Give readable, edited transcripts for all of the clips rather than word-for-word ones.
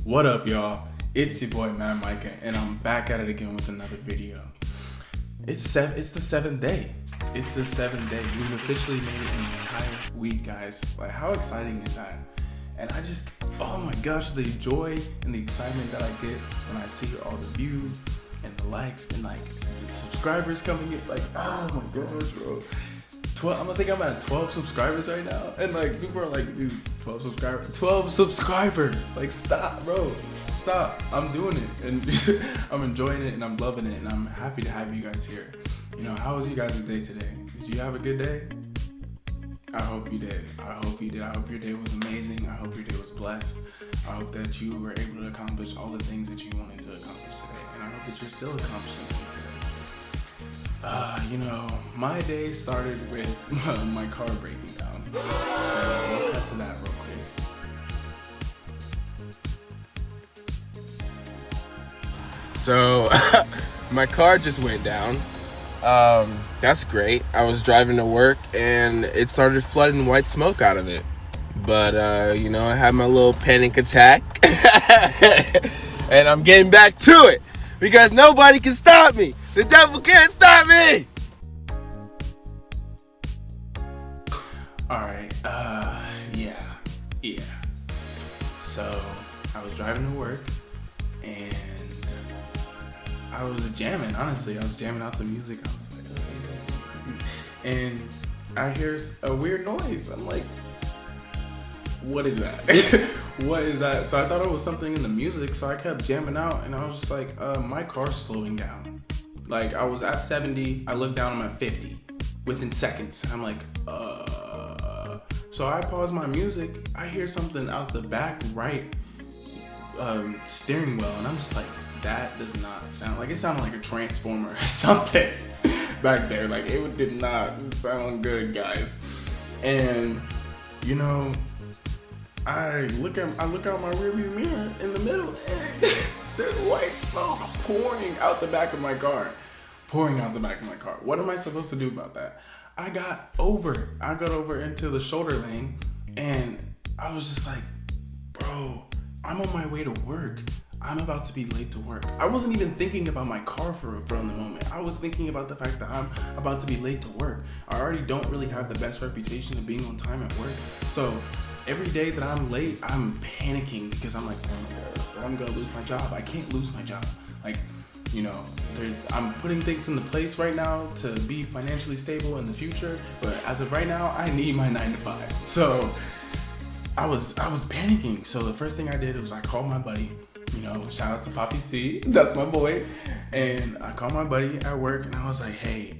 What up, y'all? It's your boy Man Micah, and I'm back at it again with another video. It's the seventh day. It's the seventh day. We've officially made it an entire week, guys. Like, how exciting is that? And I just, oh my gosh, the joy and the excitement that I get when I see all the views and the likes and like the subscribers coming in. Like, oh my gosh, bro. I think I'm at 12 subscribers right now, and like people are like, dude, 12 subscribers, like stop, bro, stop. I'm doing it, and I'm enjoying it, and I'm loving it, and I'm happy to have you guys here. You know, how was you guys' day today? Did you have a good day? I hope you did. I hope you did. I hope your day was amazing. I hope your day was blessed. I hope that you were able to accomplish all the things that you wanted to accomplish today, and I hope that you're still accomplishing things today. You know, my day started with my car breaking down. So we'll cut to that real quick. So my car just went down. That's great. I was driving to work and it started flooding white smoke out of it. But, you know, I had my little panic attack. And I'm getting back to it because nobody can stop me. The devil can't stop me! Alright, yeah. So, I was driving to work, and I was jamming, honestly. I was jamming out to music. I was like, and I hear a weird noise. I'm like, what is that? What is that? So I thought it was something in the music, so I kept jamming out, and I was just like, my car's slowing down. Like, I was at 70, I looked down, I'm at 50 within seconds. I'm like, So I pause my music, I hear something out the back right steering wheel, and I'm just like, that does not sound like, it sounded like a transformer or something back there. Like, it did not sound good, guys. And, you know, I look out my rearview mirror in the middle, and there's white smoke pouring out the back of my car. What am I supposed to do about that? I got over into the shoulder lane, and I was just like, bro, I'm on my way to work. I'm about to be late to work. I wasn't even thinking about my car for the moment. I was thinking about the fact that I'm about to be late to work. I already don't really have the best reputation of being on time at work. So every day that I'm late, I'm panicking because I'm like, oh my God, I'm gonna lose my job. I can't lose my job. Like, you know, I'm putting things into place right now to be financially stable in the future. But as of right now, I need my 9 to 5. So I was panicking. So the first thing I did was I called my buddy. You know, shout out to Poppy C. That's my boy. And I called my buddy at work, and I was like, hey,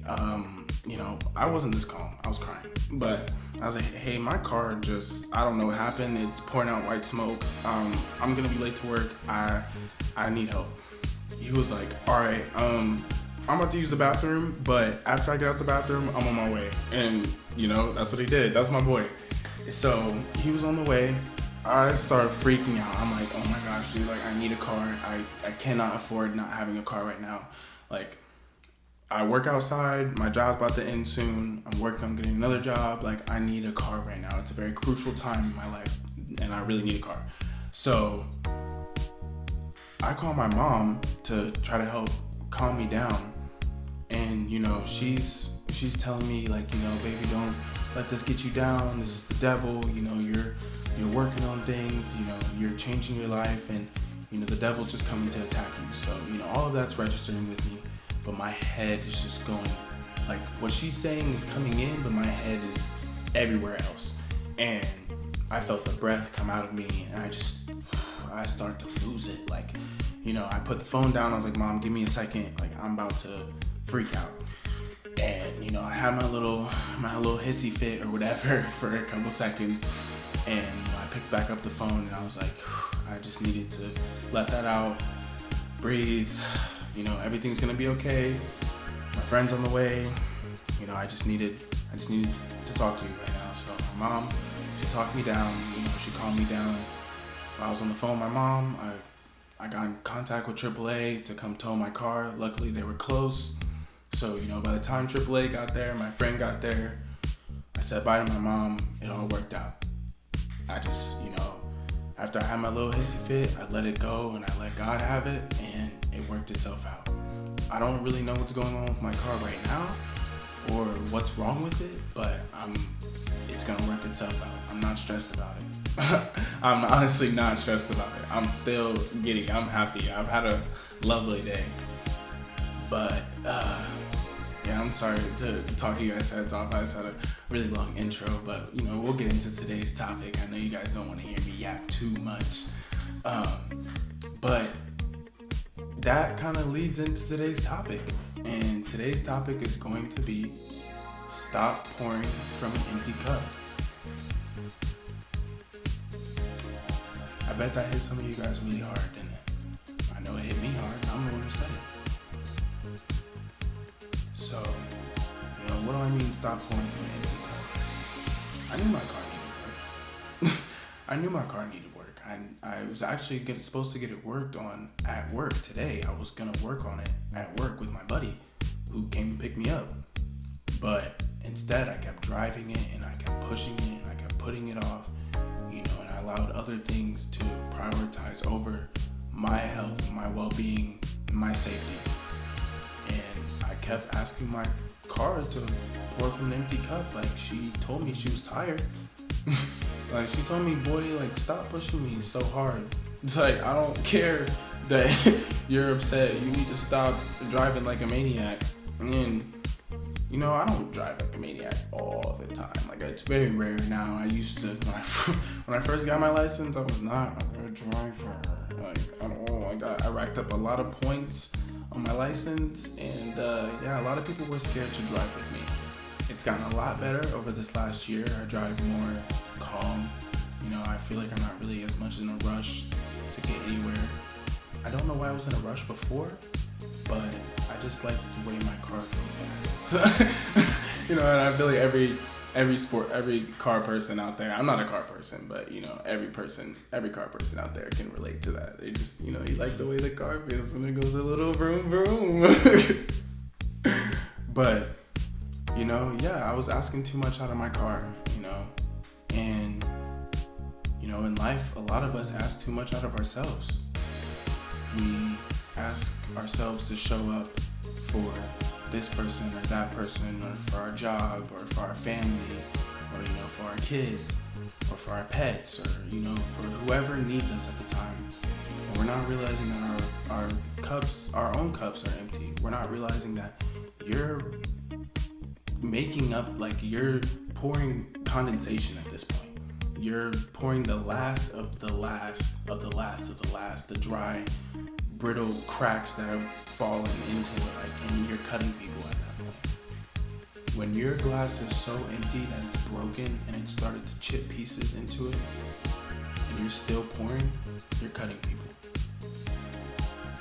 you know, I wasn't this calm. I was crying. But I was like, hey, my car I don't know what happened. It's pouring out white smoke. I'm going to be late to work. I need help. He was like, all right, I'm about to use the bathroom, but after I get out the bathroom, I'm on my way. And, you know, that's what he did. That's my boy. So he was on the way. I started freaking out. I'm like, oh my gosh, dude, like, I need a car. I cannot afford not having a car right now. Like, I work outside. My job's about to end soon. I'm working on getting another job. Like, I need a car right now. It's a very crucial time in my life, and I really need a car. So I call my mom to try to help calm me down. And, you know, she's telling me, like, you know, baby, don't let this get you down. This is the devil. You know, you're working on things, you know, you're changing your life, and, you know, the devil's just coming to attack you. So, you know, all of that's registering with me, but my head is just going, like, what she's saying is coming in, but my head is everywhere else. And I felt the breath come out of me, and I start to lose it. Like, you know, I put the phone down. I was like, Mom, give me a second. Like, I'm about to freak out. And, you know, I had my little hissy fit or whatever for a couple seconds. And, you know, I picked back up the phone, and I was like, I just needed to let that out, breathe. You know, everything's gonna be okay. My friend's on the way. You know, I just needed to talk to you right now. So my mom, she talked me down. You know, she calmed me down. I was on the phone with my mom. I got in contact with AAA to come tow my car. Luckily, they were close. So, you know, by the time AAA got there, my friend got there, I said bye to my mom. It all worked out. I just, you know, After I had my little hissy fit, I let it go and I let God have it, and it worked itself out. I don't really know what's going on with my car right now or what's wrong with it, but it's gonna work itself out. I'm not stressed about it. I'm honestly not stressed about it. I'm still giddy. I'm happy. I've had a lovely day. But yeah, I'm sorry to talk you guys' heads off. I just had a really long intro, but we'll get into today's topic. I know you guys don't want to hear me yap too much, but that kind of leads into today's topic. And today's topic is going to be stop pouring from an empty cup. I bet that hit some of you guys really hard, didn't it? I know it hit me hard. I'm the one who said it. So, what do I mean stop pouring from an empty cup? I knew my car needed work. I knew my car needed work. I was actually supposed to get it worked on at work today. I was going to work on it at work with my buddy who came to pick me up. But instead, I kept driving it and I kept pushing it and I kept putting it off, and I allowed other things to prioritize over my health, my well-being, and my safety. And I kept asking my car to pour from an empty cup. Like, she told me she was tired. Like, she told me, boy, like, stop pushing me so hard. It's like, I don't care that you're upset. You need to stop driving like a maniac. And I don't drive like a maniac all the time. Like, it's very rare now. I used to, when I first got my license, I was not a good driver. Like, at all. I racked up a lot of points on my license, and a lot of people were scared to drive with me. It's gotten a lot better over this last year. I drive more calm. I feel like I'm not really as much in a rush to get anywhere. I don't know why I was in a rush before, but I just like the way my car feels fast. So, and I feel like every car person out there, I'm not a car person, but every car person out there can relate to that. They just, you like the way the car feels when it goes a little vroom vroom. But, I was asking too much out of my car, and, in life, a lot of us ask too much out of ourselves. We ask ourselves to show up for this person or that person, or for our job, or for our family, or for our kids, or for our pets, or for whoever needs us at the time. And we're not realizing that our own cups are empty. We're not realizing that you're making up, like, you're pouring condensation at this point. You're pouring the last of the last of the last of the last, the dry, brittle cracks that have fallen into it, and you're cutting people at that point. When your glass is so empty that it's broken and it started to chip pieces into it, and you're still pouring, you're cutting people.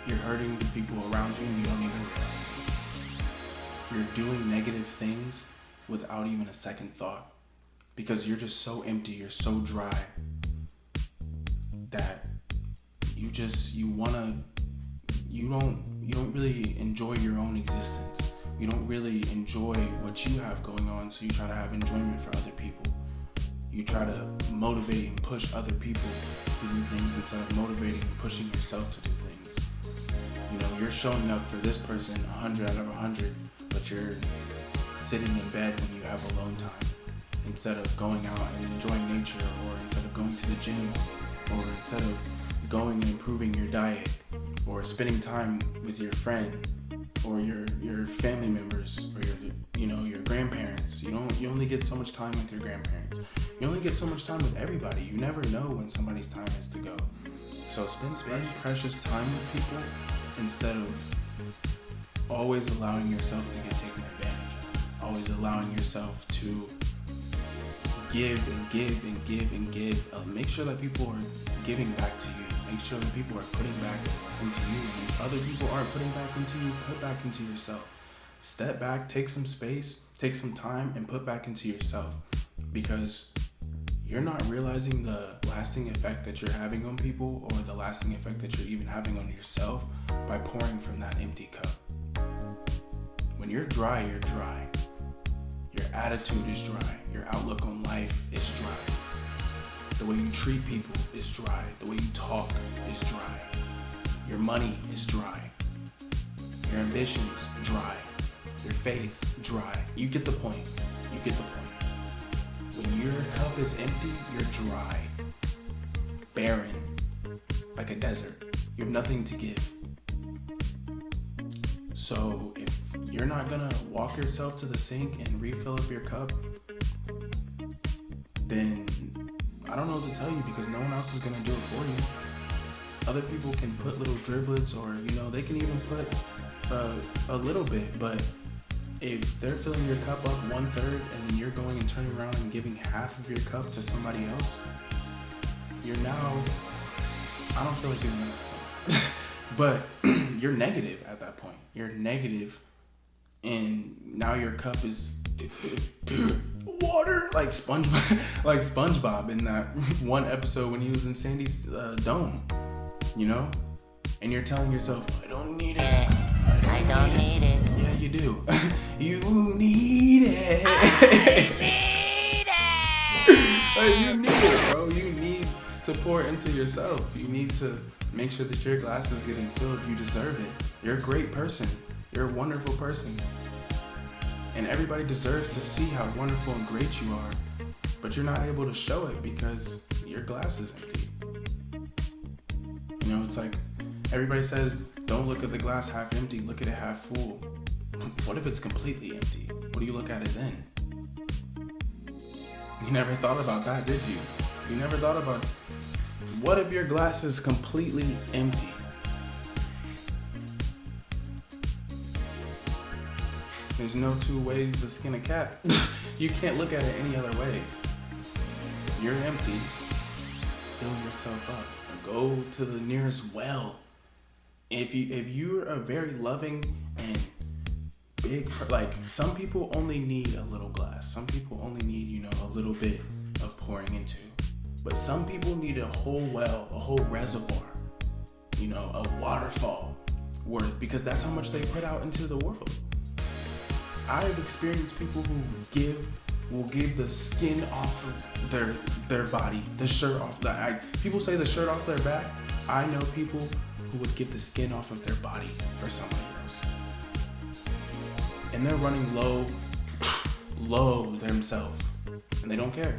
You're hurting the people around you and you don't even realize it. You're doing negative things without even a second thought, because you're just so empty, you're so dry, that you don't really enjoy your own existence. You don't really enjoy what you have going on, so you try to have enjoyment for other people. You try to motivate and push other people to do things instead of motivating and pushing yourself to do things. You're showing up for this person 100 out of 100, but you're sitting in bed when you have alone time, instead of going out and enjoying nature, or instead of going to the gym, or instead of going and improving your diet, or spending time with your friend, or your family members, or your grandparents. You only get so much time with your grandparents. You only get so much time with everybody. You never know when somebody's time is to go. So spend precious time with people instead of always allowing yourself to get taken advantage of. Always allowing yourself to give and give and give and give. Make sure that people are giving back to you. Make sure that people are putting back into you. And if other people aren't putting back into you, put back into yourself. Step back, take some space, take some time, and put back into yourself. Because you're not realizing the lasting effect that you're having on people, or the lasting effect that you're even having on yourself, by pouring from that empty cup. When you're dry, you're dry. Your attitude is dry. Your outlook on life is dry. The way you treat people is dry. The way you talk is dry. Your money is dry. Your ambitions, dry. Your faith, dry. You get the point. You get the point. When your cup is empty, you're dry. Barren. Like a desert. You have nothing to give. So if you're not gonna walk yourself to the sink and refill up your cup, then I don't know what to tell you, because no one else is gonna do it for you. Other people can put little driblets, or they can even put a little bit, but if they're filling your cup up 1/3 and then you're going and turning around and giving half of your cup to somebody else, you're now, I don't feel like giving enough. But you're negative at that point. You're negative, and now your cup is water, like SpongeBob in that one episode when he was in Sandy's dome, and you're telling yourself, I don't need it. I don't need it. Yeah, you do. You need it. I need it. Like, you need it, bro. You need to pour into yourself. You need to make sure that your glass is getting filled. You deserve it. You're a great person. You're a wonderful person. And everybody deserves to see how wonderful and great you are. But you're not able to show it because your glass is empty. It's like everybody says, don't look at the glass half empty, look at it half full. What if it's completely empty? What do you look at it then? You never thought about that, did you? You never thought about, what if your glass is completely empty? There's no two ways to skin a cat. You can't look at it any other ways. You're empty. Fill yourself up. Go to the nearest well. If you're a very loving and big, like, some people only need a little glass. Some people only need, a little bit of pouring into. But some people need a whole well, a whole reservoir, a waterfall worth, because that's how much they put out into the world. I've experienced people who will give the skin off of their body, the shirt off. People say the shirt off their back. I know people who would give the skin off of their body for somebody else. And they're running low themselves. And they don't care.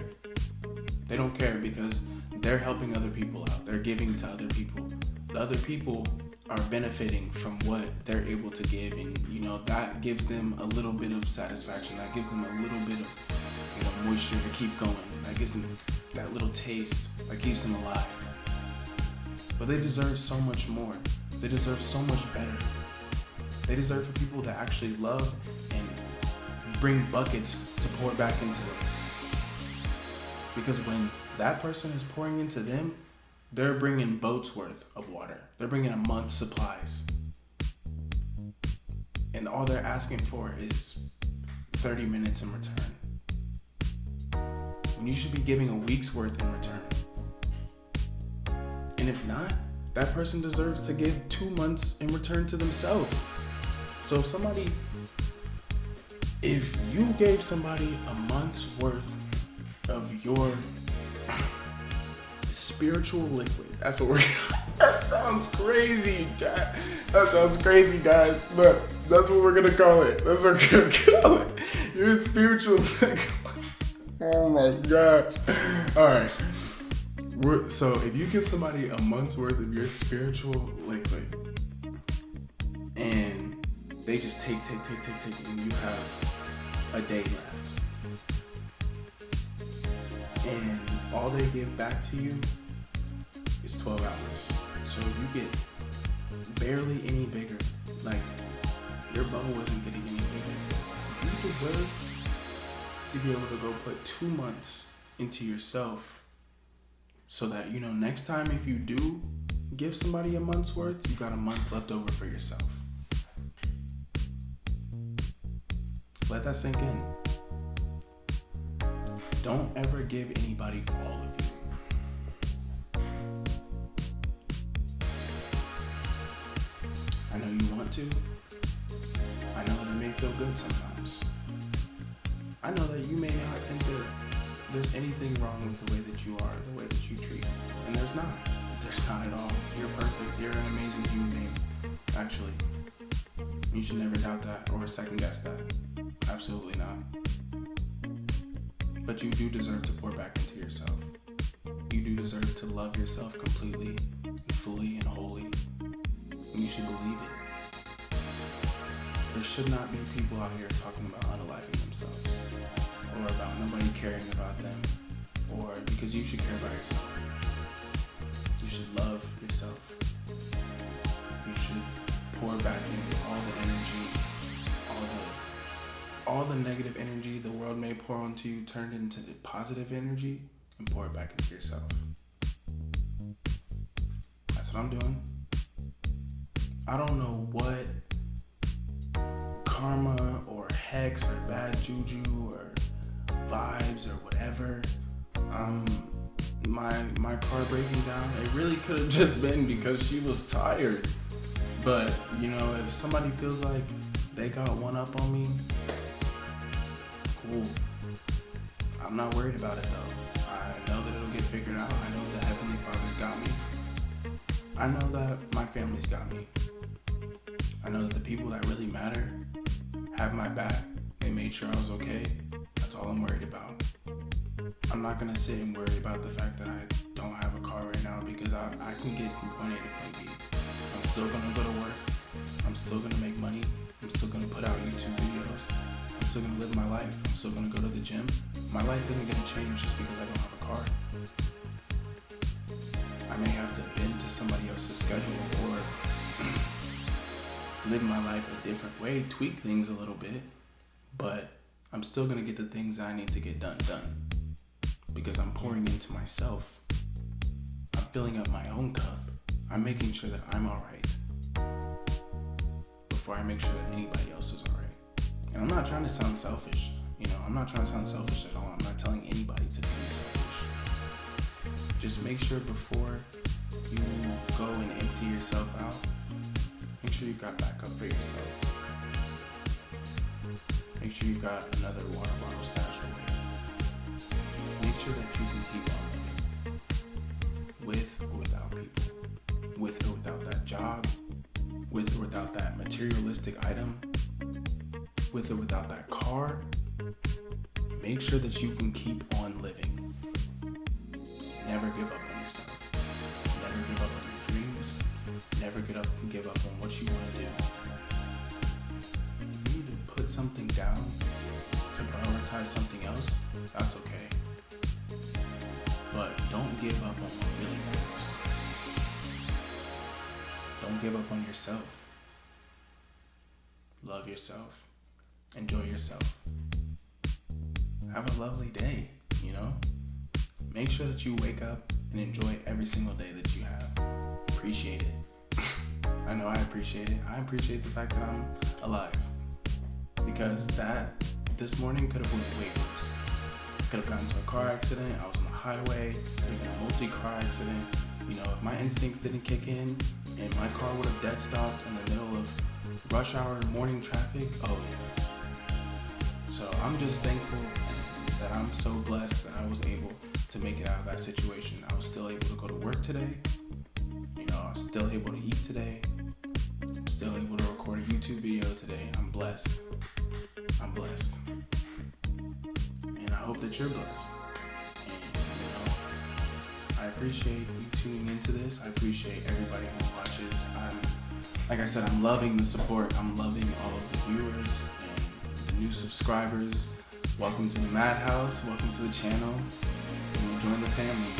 They don't care because they're helping other people out. They're giving to other people. The other people are benefiting from what they're able to give, and that gives them a little bit of satisfaction. That gives them a little bit of moisture to keep going. That gives them that little taste that keeps them alive. But they deserve so much more. They deserve so much better. They deserve for people to actually love and bring buckets to pour back into them. Because when that person is pouring into them, they're bringing boats worth of water. They're bringing a month's supplies. And all they're asking for is 30 minutes in return. When you should be giving a week's worth in return. And if not, that person deserves to give 2 months in return to themselves. So if you gave somebody a month's worth of your spiritual liquid, that's what that sounds crazy. That sounds crazy, guys, but that's what we're gonna call it. That's what we're gonna call it. Your spiritual liquid. Oh my gosh. All right. So if you give somebody a month's worth of your spiritual liquid and they just take, and you have a day left, and all they give back to you is 12 hours. So you get barely any bigger. Like, your bubble isn't getting any bigger. You deserve to be able to go put 2 months into yourself so that, next time if you do give somebody a month's worth, you got a month left over for yourself. Let that sink in. Don't ever give anybody all of you. I know you want to. I know that it may feel good sometimes. I know that you may not think that there's anything wrong with the way that you are, the way that you treat. And there's not. There's not at all. You're perfect. You're an amazing human being. Actually, you should never doubt that or second guess that. Absolutely not. But you do deserve to pour back into yourself. You do deserve to love yourself completely, and fully, and wholly. And you should believe it. There should not be people out here talking about unaliving themselves, or about nobody caring about them, or because you should care about yourself. You should love yourself. You should pour back into all the energy, all the negative energy the world may pour onto you, turn it into the positive energy and pour it back into yourself. That's what I'm doing. I don't know what karma or hex or bad juju or vibes or whatever. My car breaking down, it really could have just been because she was tired. But, you know, if somebody feels like they got one up on me, cool. I'm not worried about it though. I know that it'll get figured out. I know the Heavenly Father's got me. I know that my family's got me. I know that the people that really matter have my back. They made sure I was okay. That's all I'm worried about. I'm not gonna sit and worry about the fact that I don't have a car right now because I can get from point A to point B. I'm still gonna go to work. I'm still gonna make money. I'm still gonna put out YouTube videos. I'm still gonna live my life. I'm still gonna go to the gym. My life isn't gonna change just because I don't have a car. I may have to bend to somebody else's schedule or live my life a different way, tweak things a little bit, but I'm still gonna get the things that I need to get done because I'm pouring into myself. I'm filling up my own cup. I'm making sure that I'm all right before I make sure that anybody else is all right. And I'm not trying to sound selfish. You know, I'm not trying to sound selfish at all. I'm not telling anybody to be selfish. Just make sure before you go and empty yourself out, make sure you got backup for yourself. Make sure you got another water bottle stashed away. Make sure that you can keep on living with or without people, with or without that job, with or without that materialistic item, with or without that car. Make sure that you can keep on living. Never give up on yourself. Never give up on your dreams. Never give up on what you want to do. You need to put something down to prioritize something else. That's okay. But don't give up on what really matters. Don't give up on yourself. Love yourself. Enjoy yourself. Have a lovely day, you know? Make sure that you wake up and enjoy every single day that you have. Appreciate it. I know I appreciate it. I appreciate the fact that I'm alive. Because this morning could have went way worse. Could have gotten into a car accident. I was on the highway. Could have been a multi-car accident. You know, if my instincts didn't kick in and my car would have dead stopped in the middle of rush hour morning traffic, oh yeah. So I'm just thankful that I'm so blessed that I was able to make it out of that situation. I was still able to go to work today. You know, I was still able to eat today. I'm still able to record a YouTube video today. I'm blessed. I'm blessed. And I hope that you're blessed. And, you know, I appreciate you tuning into this. I appreciate everybody who watches. Like I said, I'm loving the support. I'm loving all of the viewers and the new subscribers. Welcome to the M.A.D house. Welcome to the channel. You know, join the family.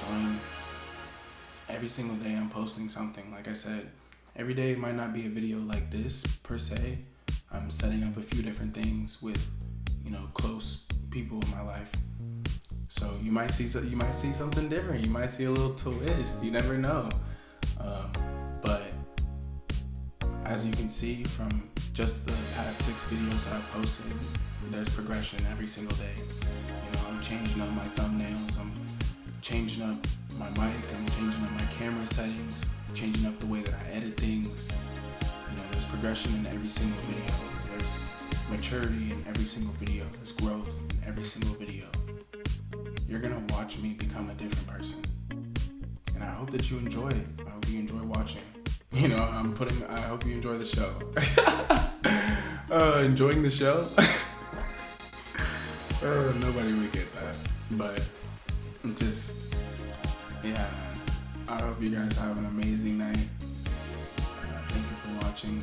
Join. Every single day I'm posting something. Like I said, every day might not be a video like this per se. I'm setting up a few different things with, you know, close people in my life. So you might see something different. You might see a little twist. You never know. But as you can see from just the past 6 videos that I've posted, there's progression every single day. You know, I'm changing up my thumbnails. I'm changing up my mic. I'm changing up my camera settings. Changing up the way that I edit things. You know, there's progression in every single video. maturity in every single video. There's growth in every single video. You're gonna watch me become a different person. And I hope that you enjoy it. I hope you enjoy watching. You know, I hope you enjoy the show. Enjoying the show? Nobody would get that. But just, yeah, man. I hope you guys have an amazing night. Thank you for watching.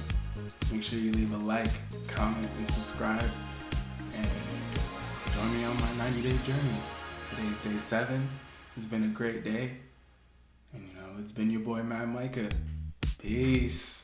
Make sure you leave a like, comment, and subscribe. And join me on my 90-day journey. Today's day 7. It's been a great day. And you know, it's been your boy, Mad Micah. Peace.